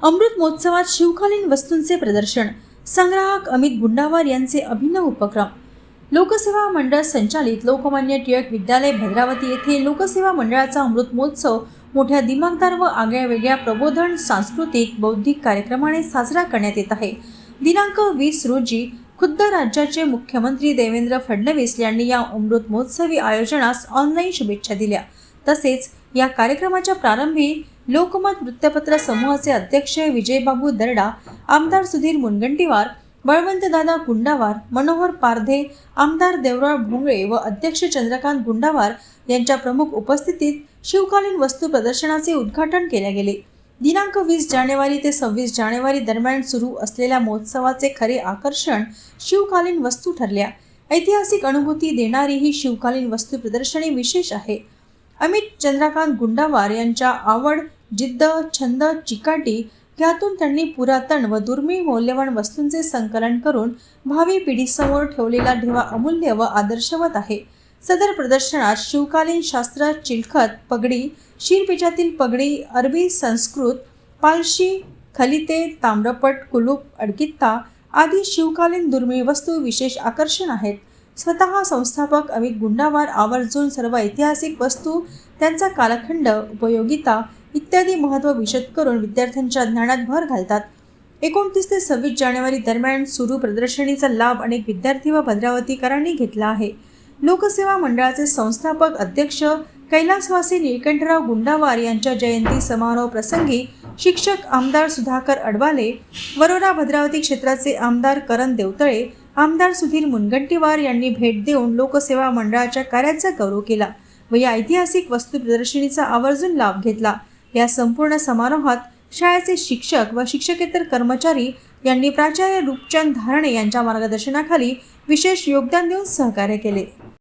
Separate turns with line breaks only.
अमृत महोत्सवात शिवकालीन वस्तूंचे प्रदर्शन, संग्राहक अमित गुंडावार यांचे अभिनव उपक्रम. लोकसेवा मंडळ संचालित लोकमान्य टिळक विद्यालय भद्रावती येथे लोकसेवा मंडळाचा अमृत महोत्सव मोठ्या दिमागदार व आगळ्यावेगळ्या प्रबोधन, सांस्कृतिक, बौद्धिक कार्यक्रमाने साजरा करण्यात येत आहे. दिनांक 20 रोजी खुद्द राज्याचे मुख्यमंत्री देवेंद्र फडणवीस यांनी या अमृत महोत्सवी आयोजनास ऑनलाईन शुभेच्छा दिल्या. तसेच या कार्यक्रमाच्या प्रारंभी लोकमत वृत्तपत्र समूहाचे अध्यक्ष विजयबाबू दर्डा, आमदार सुधीर मुनगंटीवार, बळवंतदादा गुंडावार, मनोहर पारधे, आमदार देवराळ भोंगळे व अध्यक्ष चंद्रकांत गुंडावार यांच्या प्रमुख उपस्थितीत शिवकालीन वस्तू प्रदर्शनाचे उद्घाटन केले गेले. दिनांक 20 जानेवारी ते 26 जानेवारी दरम्यान सुरू असलेल्या महोत्सवाचे खरे आकर्षण शिवकालीन वस्तू ठरल्या. ऐतिहासिक अनुभूती देणारी ही शिवकालीन वस्तू प्रदर्शनी विशेष आहे. अमित चंद्रकांत गुंडावार यांच्या आवड, जिद्द, छंद, चिकाटी यातून त्यांनी पुरातन व दुर्मिळ मौल्यवान वस्तूंचे संकलन करून भावी पिढीसमोर ठेवलेला ठेवा अमूल्य व आदर्शवत आहे. सदर प्रदर्शनात शिवकालीन शास्त्र, चिलखत, पगडी, शिरपेचातील पगडी, अरबी, संस्कृत, पालशी, खलिते, ताम्रपट, कुलूप, अडकित्ता आदी शिवकालीन दुर्मिळ वस्तू विशेष आकर्षण आहेत. स्वतः संस्थापक अमित गुंडावार आवर्जून सर्व ऐतिहासिक वस्तू, त्यांचा कालखंड, उपयोगिता इत्यादी महत्त्व विशद करून विद्यार्थ्यांच्या ज्ञानात भर घालतात. 29 ते 26 जानेवारी दरम्यान सुरू प्रदर्शनीचा लाभ अनेक विद्यार्थी व भद्रावतीकरांनी घेतला आहे. लोकसेवा मंडळाचे संस्थापक अध्यक्ष कैलासवासी निळकंठराव गुंडावार यांच्या जयंती समारोह प्रसंगी शिक्षक आमदार सुधाकर अडवाले, वरोरा भद्रावती क्षेत्राचे आमदार करण देवतळे, आमदार सुधीर मुनगंटीवार यांनी भेट देऊन लोकसेवा मंडळाच्या कार्याचा गौरव केला व या ऐतिहासिक वस्तू प्रदर्शनीचा आवर्जून लाभ घेतला. या संपूर्ण समारोहात शाळेचे शिक्षक व शिक्षकेतर कर्मचारी यांनी प्राचार्य रूपचंद धारणे यांच्या मार्गदर्शनाखाली विशेष योगदान देऊन सहकार्य केले.